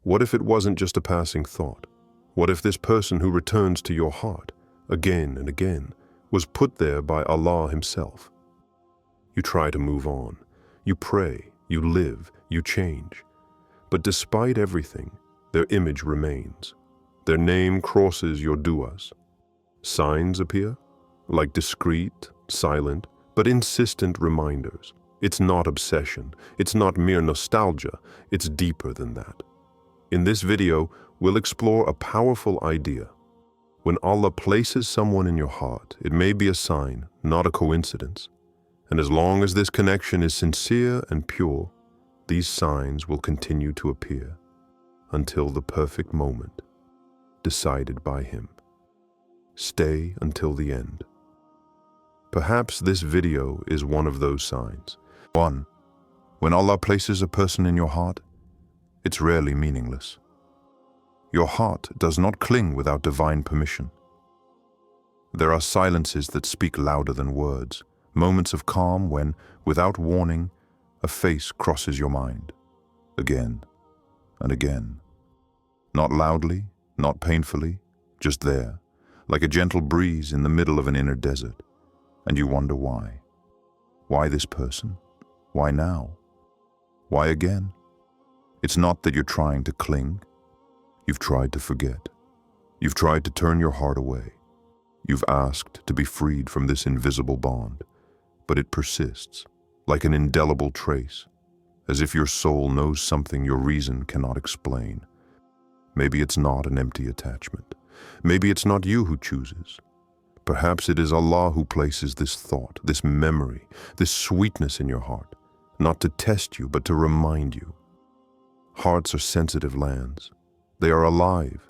What if it wasn't just a passing thought? What if this person who returns to your heart again and again was put there by Allah Himself? You try to move on. You pray, you live, you change. But despite everything, their image remains. Their name crosses your du'as. Signs appear, like discreet, silent, but insistent reminders. It's not obsession. It's not mere nostalgia. It's deeper than that. In this video, we'll explore a powerful idea. When Allah places someone in your heart, it may be a sign, not a coincidence. And as long as this connection is sincere and pure, these signs will continue to appear until the perfect moment, decided by Him. Stay until the end. Perhaps this video is one of those signs. 1. When Allah places a person in your heart, it's rarely meaningless. Your heart does not cling without divine permission. There are silences that speak louder than words, moments of calm when, without warning, a face crosses your mind, again and again. Not loudly, not painfully, just there, like a gentle breeze in the middle of an inner desert. And you wonder why. Why this person? Why now? Why again? It's not that you're trying to cling. You've tried to forget. You've tried to turn your heart away. You've asked to be freed from this invisible bond, but it persists, like an indelible trace, as if your soul knows something your reason cannot explain. Maybe it's not an empty attachment. Maybe it's not you who chooses. Perhaps it is Allah who places this thought, this memory, this sweetness in your heart, not to test you, but to remind you. Hearts are sensitive lands. They are alive,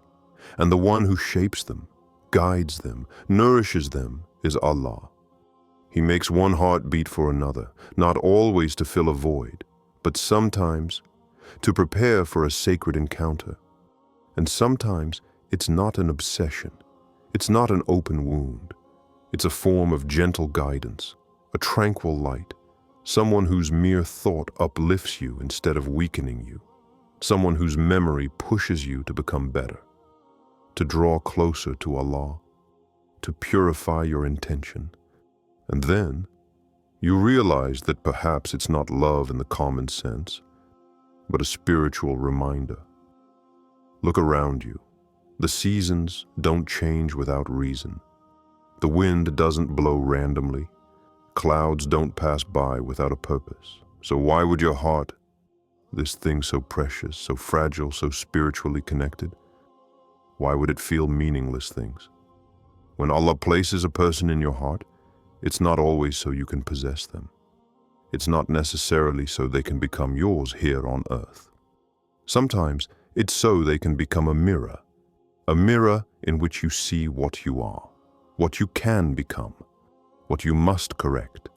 and the one who shapes them, guides them, nourishes them is Allah. He makes one heart beat for another, not always to fill a void, but sometimes to prepare for a sacred encounter. And sometimes it's not an obsession. It's not an open wound. It's a form of gentle guidance, a tranquil light, someone whose mere thought uplifts you instead of weakening you, someone whose memory pushes you to become better, to draw closer to Allah, to purify your intention. And then you realize that perhaps it's not love in the common sense, but a spiritual reminder. Look around you. The seasons don't change without reason. The wind doesn't blow randomly. Clouds don't pass by without a purpose. So why would your heart, this thing so precious, so fragile, so spiritually connected, why would it feel meaningless things? When Allah places a person in your heart, it's not always so you can possess them. It's not necessarily so they can become yours here on earth. Sometimes it's so they can become a mirror in which you see what you are, what you can become, what you must correct,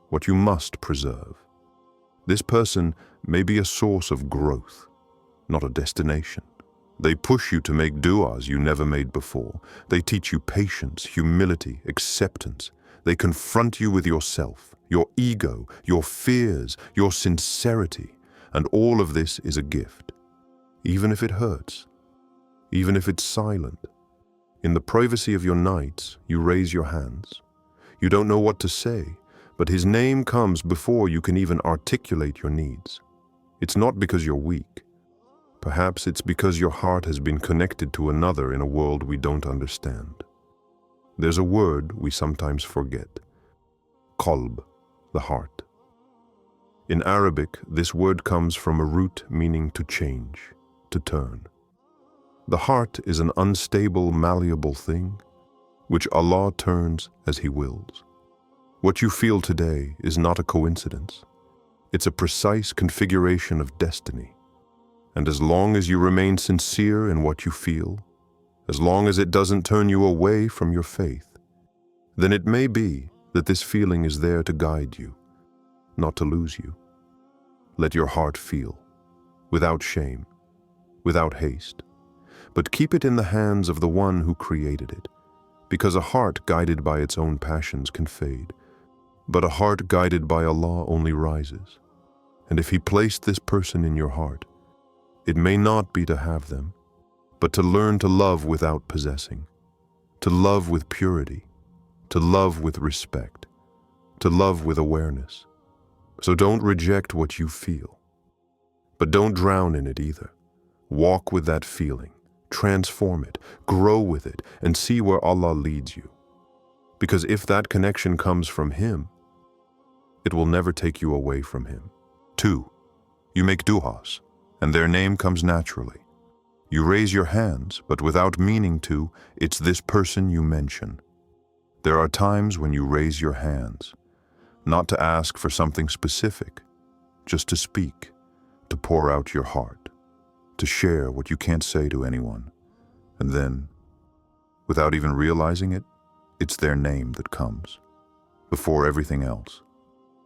what you must preserve. This person may be a source of growth, not a destination. They push you to make du'as you never made before. They teach you patience, humility, acceptance. They confront you with yourself, your ego, your fears, your sincerity, and all of this is a gift. Even if it hurts, even if it's silent. In the privacy of your nights, you raise your hands. You don't know what to say, but His name comes before you can even articulate your needs. It's not because you're weak. Perhaps it's because your heart has been connected to another in a world we don't understand. There's a word we sometimes forget. Qalb, the heart. In Arabic, this word comes from a root meaning to change, to turn. The heart is an unstable, malleable thing, which Allah turns as He wills. What you feel today is not a coincidence. It's a precise configuration of destiny. And as long as you remain sincere in what you feel, as long as it doesn't turn you away from your faith, then it may be that this feeling is there to guide you, not to lose you. Let your heart feel, without shame, without haste, but keep it in the hands of the one who created it, because a heart guided by its own passions can fade, but a heart guided by Allah only rises. And if He placed this person in your heart, It may not be to have them, but to learn to love without possessing, to love with purity, to love with respect, to love with awareness. So don't reject what you feel, but don't drown in it either. Walk with that feeling, transform it, grow with it, and see where Allah leads you. Because if that connection comes from Him, it will never take you away from Him. 2. You make du'as, and their name comes naturally. You raise your hands, but without meaning to, it's this person you mention. There are times when you raise your hands, not to ask for something specific, just to speak, to pour out your heart, to share what you can't say to anyone. And then, without even realizing it, it's their name that comes, before everything else,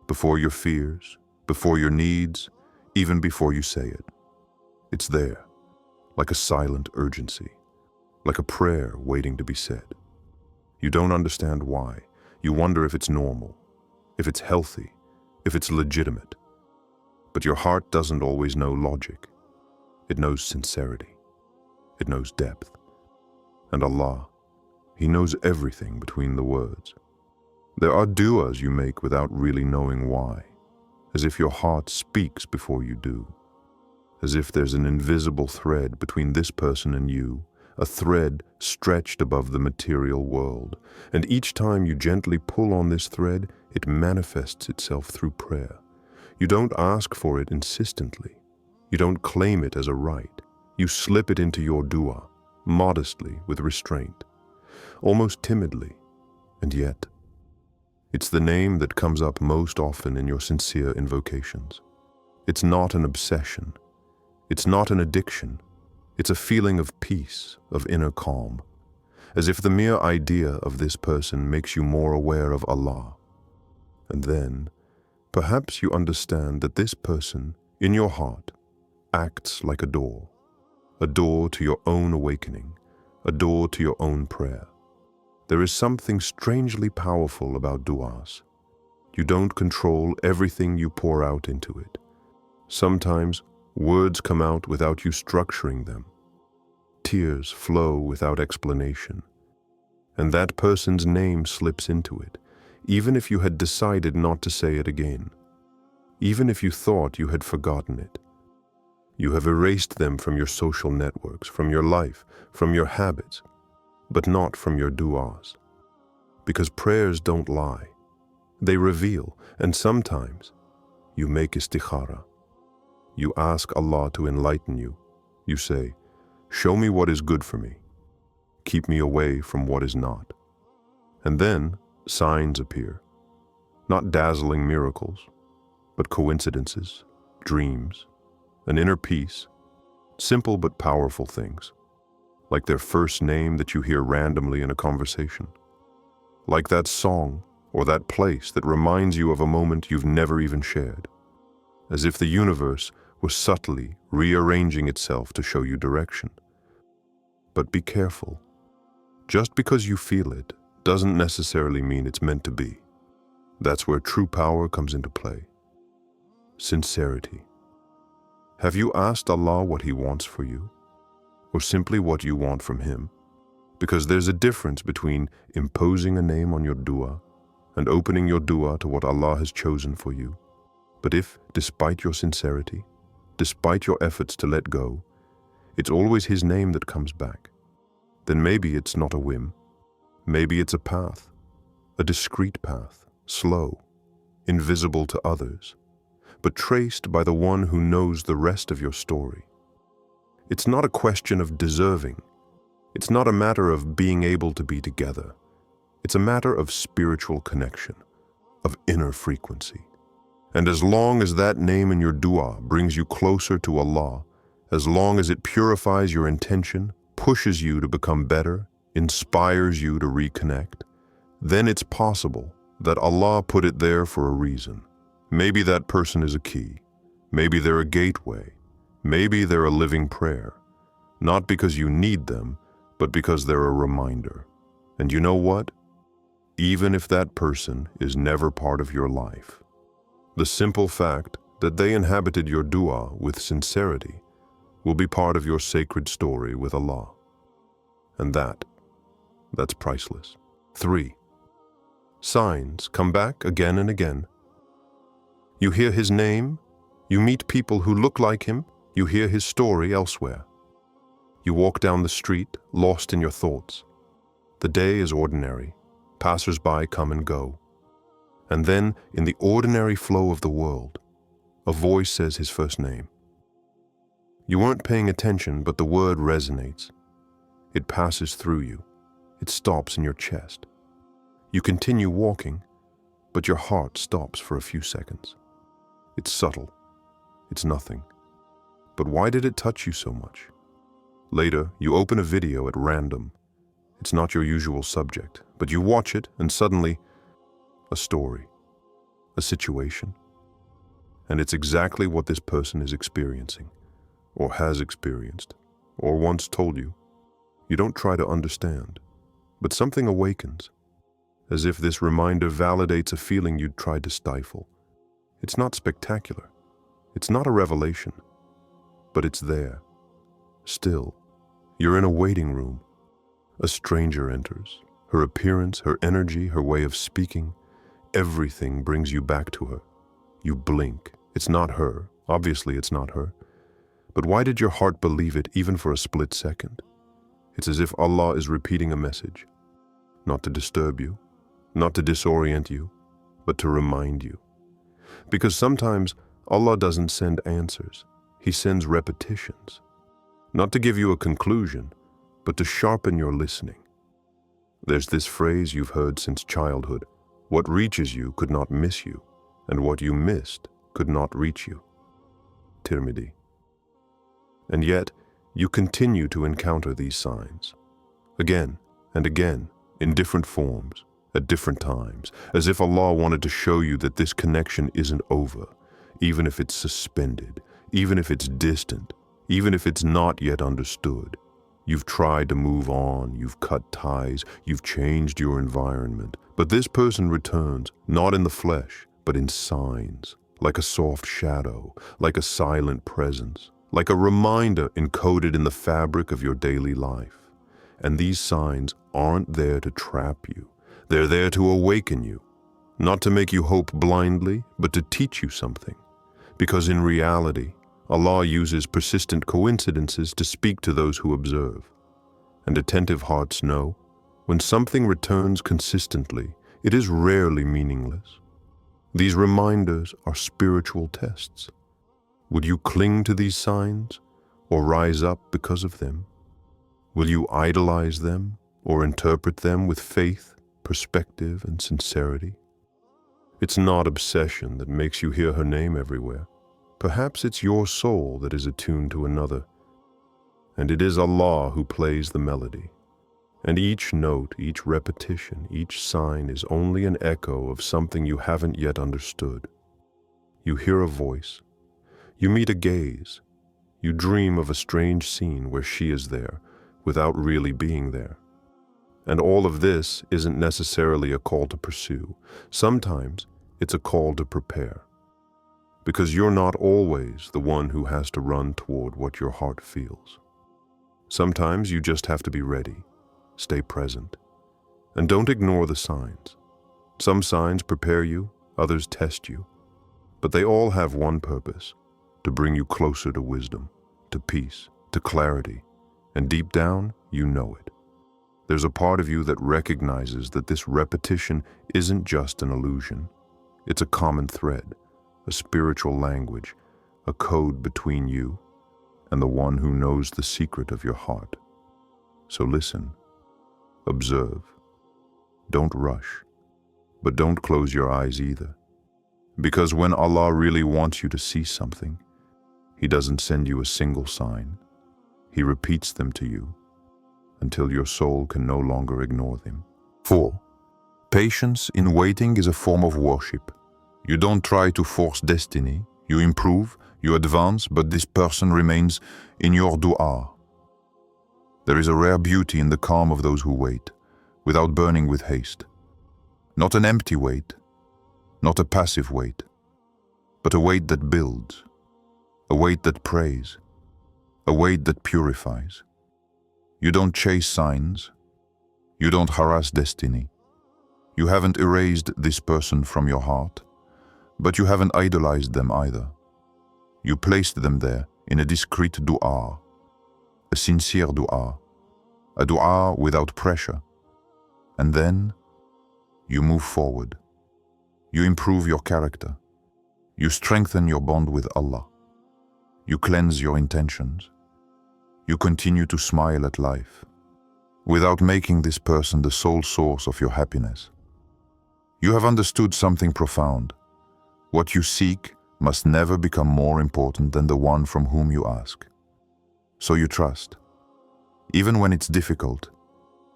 before your fears, before your needs, even before you say it. It's there, like a silent urgency, like a prayer waiting to be said. You don't understand why. You wonder if it's normal, if it's healthy, if it's legitimate. But your heart doesn't always know logic. It knows sincerity. It knows depth. And Allah, He knows everything between the words. There are du'as you make without really knowing why, as if your heart speaks before you do, as if there's an invisible thread between this person and you, a thread stretched above the material world, and each time you gently pull on this thread, it manifests itself through prayer. You don't ask for it insistently. You don't claim it as a right. You slip it into your du'a, modestly, with restraint, almost timidly, and yet, it's the name that comes up most often in your sincere invocations. It's not an obsession. It's not an addiction. It's a feeling of peace, of inner calm, as if the mere idea of this person makes you more aware of Allah. And then, perhaps you understand that this person, in your heart, acts like a door to your own awakening, a door to your own prayer. There is something strangely powerful about du'as. You don't control everything you pour out into it. Sometimes words come out without you structuring them. Tears flow without explanation. And that person's name slips into it, even if you had decided not to say it again. Even if you thought you had forgotten it. You have erased them from your social networks, from your life, from your habits, but not from your du'as. Because prayers don't lie. They reveal, and sometimes you make istikhara. You ask Allah to enlighten you. You say, show me what is good for me. Keep me away from what is not. And then signs appear. Not dazzling miracles, but coincidences, dreams, an inner peace, simple but powerful things. Like their first name that you hear randomly in a conversation. Like that song or that place that reminds you of a moment you've never even shared. As if the universe was subtly rearranging itself to show you direction. But be careful. Just because you feel it doesn't necessarily mean it's meant to be. That's where true power comes into play. Sincerity. Have you asked Allah what He wants for you? Or simply what you want from Him? Because there's a difference between imposing a name on your du'a and opening your du'a to what Allah has chosen for you. But if, despite your sincerity, despite your efforts to let go, it's always His name that comes back, then maybe it's not a whim. Maybe it's a path, a discreet path, slow, invisible to others, but traced by the one who knows the rest of your story. It's not a question of deserving. It's not a matter of being able to be together. It's a matter of spiritual connection, of inner frequency. And as long as that name in your du'a brings you closer to Allah, as long as it purifies your intention, pushes you to become better, inspires you to reconnect, then it's possible that Allah put it there for a reason. Maybe that person is a key. Maybe they're a gateway. Maybe they're a living prayer. Not because you need them, but because they're a reminder. And you know what? Even if that person is never part of your life, the simple fact that they inhabited your du'a with sincerity will be part of your sacred story with Allah. And that's priceless. 3. Signs come back again and again. You hear his name, you meet people who look like him, you hear his story elsewhere. You walk down the street, lost in your thoughts. The day is ordinary, passers-by come and go. And then, in the ordinary flow of the world, a voice says his first name. You weren't paying attention, but the word resonates. It passes through you. It stops in your chest. You continue walking, but your heart stops for a few seconds. It's subtle. It's nothing. But why did it touch you so much? Later, you open a video at random. It's not your usual subject, but you watch it and suddenly, a story, a situation. And it's exactly what this person is experiencing, or has experienced, or once told you. You don't try to understand, but something awakens, as if this reminder validates a feeling you'd tried to stifle. It's not spectacular. It's not a revelation, but it's there. Still, you're in a waiting room. A stranger enters. Her appearance, her energy, her way of speaking, everything brings you back to her. You blink. It's not her. Obviously, it's not her. But why did your heart believe it even for a split second? It's as if Allah is repeating a message, not to disturb you, not to disorient you, but to remind you. Because sometimes Allah doesn't send answers. He sends repetitions. Not to give you a conclusion, but to sharpen your listening. There's this phrase you've heard since childhood: what reaches you could not miss you, and what you missed could not reach you. Tirmidhi. And yet, you continue to encounter these signs, again and again, in different forms, at different times, as if Allah wanted to show you that this connection isn't over, even if it's suspended, even if it's distant, even if it's not yet understood. You've tried to move on, you've cut ties, you've changed your environment, but this person returns, not in the flesh, but in signs, like a soft shadow, like a silent presence, like a reminder encoded in the fabric of your daily life. And these signs aren't there to trap you. They're there to awaken you, not to make you hope blindly, but to teach you something. Because in reality, Allah uses persistent coincidences to speak to those who observe. And attentive hearts know, when something returns consistently, it is rarely meaningless. These reminders are spiritual tests. Would you cling to these signs, or rise up because of them? Will you idolize them, or interpret them with faith, perspective, and sincerity? It's not obsession that makes you hear her name everywhere. Perhaps it's your soul that is attuned to another, and it is Allah who plays the melody. And each note, each repetition, each sign is only an echo of something you haven't yet understood. You hear a voice. You meet a gaze. You dream of a strange scene where she is there, without really being there. And all of this isn't necessarily a call to pursue. Sometimes it's a call to prepare. Because you're not always the one who has to run toward what your heart feels. Sometimes you just have to be ready, stay present, and don't ignore the signs. Some signs prepare you, others test you, but they all have one purpose: to bring you closer to wisdom, to peace, to clarity, and deep down, you know it. There's a part of you that recognizes that this repetition isn't just an illusion. It's a common thread, a spiritual language, a code between you and the one who knows the secret of your heart. So listen, observe, don't rush, but don't close your eyes either. Because when Allah really wants you to see something, He doesn't send you a single sign. He repeats them to you until your soul can no longer ignore them. 4. Patience in waiting is a form of worship. You don't try to force destiny. You improve, you advance, but this person remains in your dua. There is a rare beauty in the calm of those who wait, without burning with haste. Not an empty wait, not a passive wait, but a wait that builds, a wait that prays, a wait that purifies. You don't chase signs. You don't harass destiny. You haven't erased this person from your heart, but you haven't idolized them either. You placed them there in a discreet dua, a sincere dua, a dua without pressure. And then you move forward. You improve your character. You strengthen your bond with Allah. You cleanse your intentions. You continue to smile at life, without making this person the sole source of your happiness. You have understood something profound. What you seek must never become more important than the one from whom you ask. So you trust, even when it's difficult,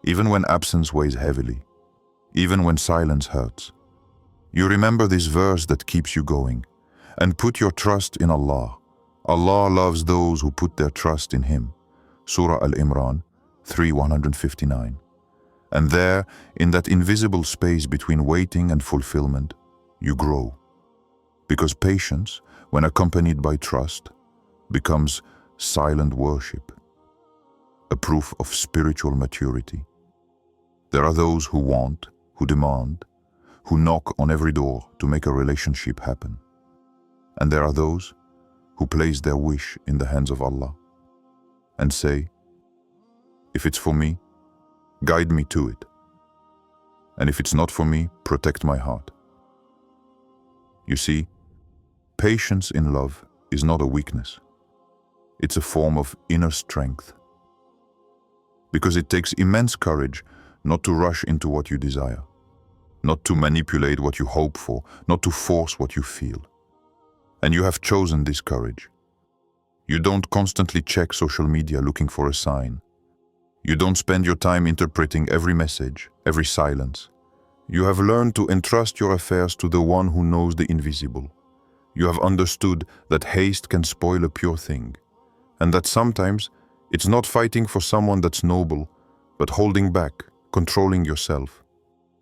even when absence weighs heavily, even when silence hurts. You remember this verse that keeps you going, and put your trust in Allah. Allah loves those who put their trust in Him. Surah Al-Imran 3:159. And there, in that invisible space between waiting and fulfillment, you grow. Because patience, when accompanied by trust, becomes silent worship, a proof of spiritual maturity. There are those who want, who demand, who knock on every door to make a relationship happen. And there are those who place their wish in the hands of Allah and say, if it's for me, guide me to it. And if it's not for me, protect my heart. You see, patience in love is not a weakness. It's a form of inner strength. Because it takes immense courage not to rush into what you desire, not to manipulate what you hope for, not to force what you feel. And you have chosen this courage. You don't constantly check social media looking for a sign. You don't spend your time interpreting every message, every silence. You have learned to entrust your affairs to the one who knows the invisible. You have understood that haste can spoil a pure thing, and that sometimes it's not fighting for someone that's noble, but holding back, controlling yourself,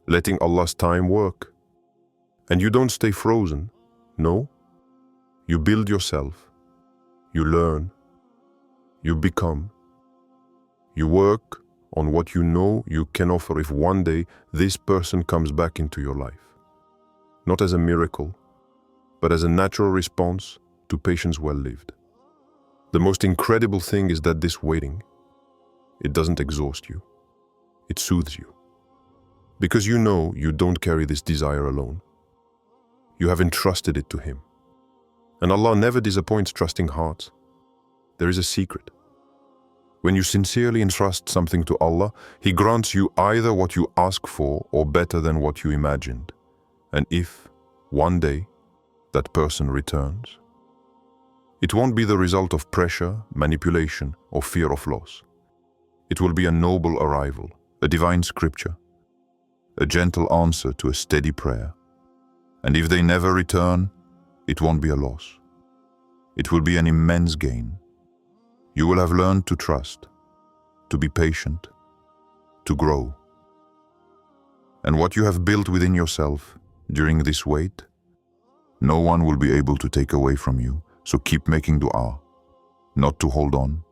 letting Allah's time work. And you don't stay frozen, no. You build yourself, you learn, you become. You work on what you know you can offer if one day this person comes back into your life. Not as a miracle, but as a natural response to patience well lived. The most incredible thing is that this waiting, it doesn't exhaust you. It soothes you. Because you know you don't carry this desire alone. You have entrusted it to Him. And Allah never disappoints trusting hearts. There is a secret. When you sincerely entrust something to Allah, He grants you either what you ask for or better than what you imagined. And if, one day, that person returns, it won't be the result of pressure, manipulation, or fear of loss. It will be a noble arrival, a divine scripture, a gentle answer to a steady prayer. And if they never return, it won't be a loss. It will be an immense gain. You will have learned to trust, to be patient, to grow. And what you have built within yourself during this wait, no one will be able to take away from you. So keep making dua, not to hold on,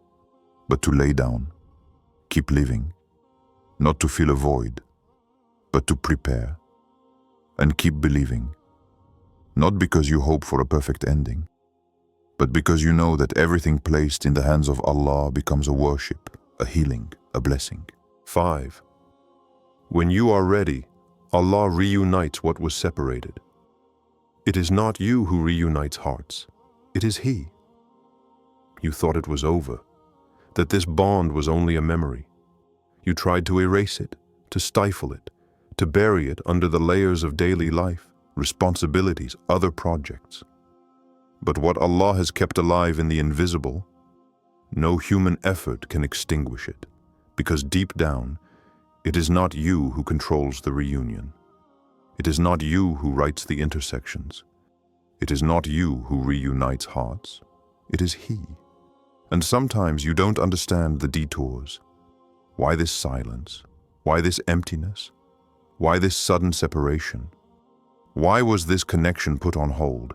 but to lay down. Keep living, not to fill a void, but to prepare. And keep believing, not because you hope for a perfect ending, but because you know that everything placed in the hands of Allah becomes a worship, a healing, a blessing. 5. When you are ready, Allah reunites what was separated. It is not you who reunites hearts. It is He. You thought it was over, that this bond was only a memory. You tried to erase it, to stifle it, to bury it under the layers of daily life, responsibilities, other projects. But what Allah has kept alive in the invisible, no human effort can extinguish it, because deep down, it is not you who controls the reunion. It is not you who writes the intersections. It is not you who reunites hearts. It is He. And sometimes you don't understand the detours. Why this silence? Why this emptiness? Why this sudden separation? Why was this connection put on hold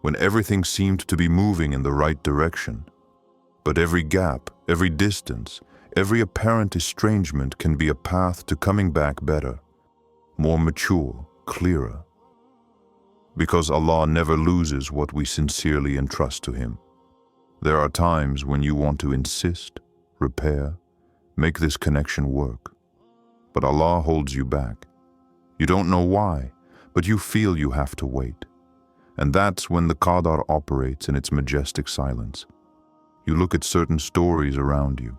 when everything seemed to be moving in the right direction? But every gap, every distance, every apparent estrangement can be a path to coming back better, more mature, clearer. Because Allah never loses what we sincerely entrust to Him. There are times when you want to insist, repair, make this connection work. But Allah holds you back. You don't know why, but you feel you have to wait. And that's when the Qadr operates in its majestic silence. You look at certain stories around you.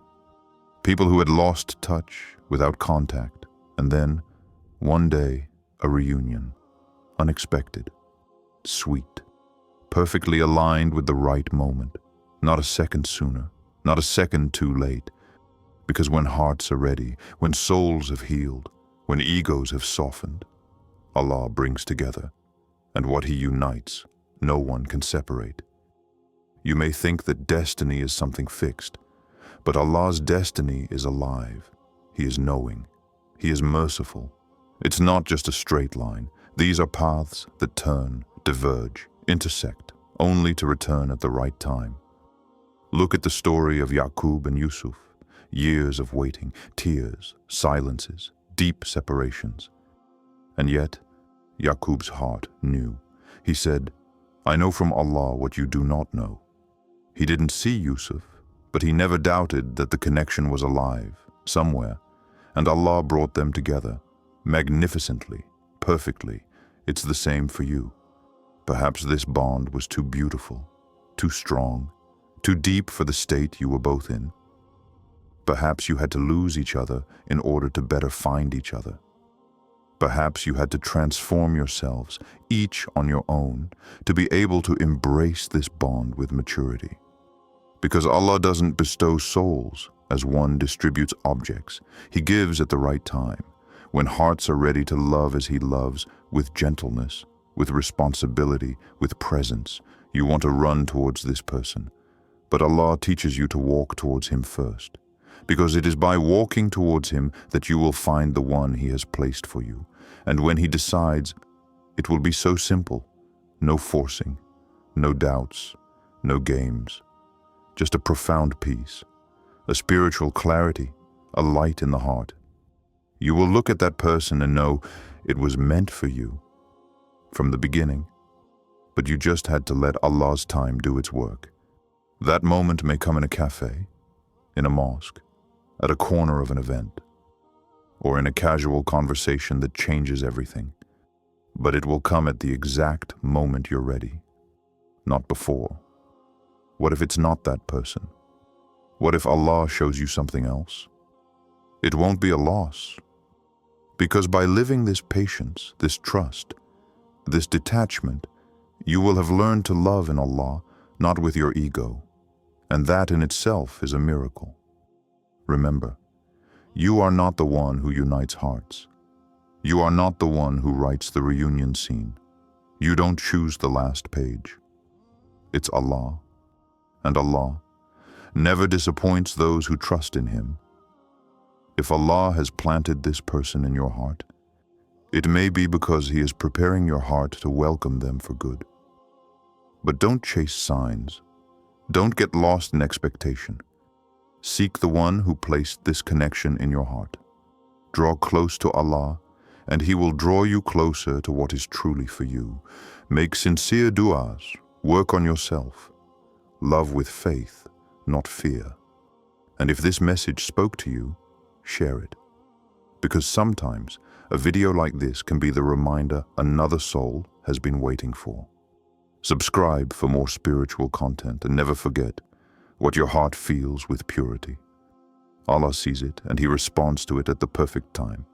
People who had lost touch, without contact, and then, one day, a reunion. Unexpected, sweet, perfectly aligned with the right moment. Not a second sooner, not a second too late. Because when hearts are ready, when souls have healed, when egos have softened, Allah brings together, and what He unites, no one can separate. You may think that destiny is something fixed, but Allah's destiny is alive. He is knowing. He is merciful. It's not just a straight line. These are paths that turn, diverge, intersect, only to return at the right time. Look at the story of Yaqub and Yusuf. Years of waiting, tears, silences, deep separations. And yet, Yaqub's heart knew. He said, "I know from Allah what you do not know." He didn't see Yusuf, but he never doubted that the connection was alive, somewhere, and Allah brought them together, magnificently, perfectly. It's the same for you. Perhaps this bond was too beautiful, too strong, too deep for the state you were both in. Perhaps you had to lose each other in order to better find each other. Perhaps you had to transform yourselves, each on your own, to be able to embrace this bond with maturity. Because Allah doesn't bestow souls as one distributes objects. He gives at the right time, when hearts are ready to love as He loves, with gentleness, with responsibility, with presence. You want to run towards this person, but Allah teaches you to walk towards Him first. Because it is by walking towards Him that you will find the one He has placed for you. And when He decides, it will be so simple. No forcing, no doubts, no games. Just a profound peace, a spiritual clarity, a light in the heart. You will look at that person and know it was meant for you from the beginning. But you just had to let Allah's time do its work. That moment may come in a cafe, in a mosque, at a corner of an event, or in a casual conversation that changes everything. But it will come at the exact moment you're ready, not before. What if it's not that person? What if Allah shows you something else? It won't be a loss, because by living this patience, this trust, this detachment, you will have learned to love in Allah, not with your ego, and that in itself is a miracle. Remember, you are not the one who unites hearts. You are not the one who writes the reunion scene. You don't choose the last page. It's Allah, and Allah never disappoints those who trust in Him. If Allah has planted this person in your heart, it may be because He is preparing your heart to welcome them for good. But don't chase signs. Don't get lost in expectation. Seek the one who placed this connection in your heart. Draw close to Allah, and He will draw you closer to what is truly for you. Make sincere du'as. Work on yourself. Love with faith, not fear. And if this message spoke to you, share it. Because sometimes a video like this can be the reminder another soul has been waiting for. Subscribe for more spiritual content, and never forget what your heart feels with purity. Allah sees it, and He responds to it at the perfect time.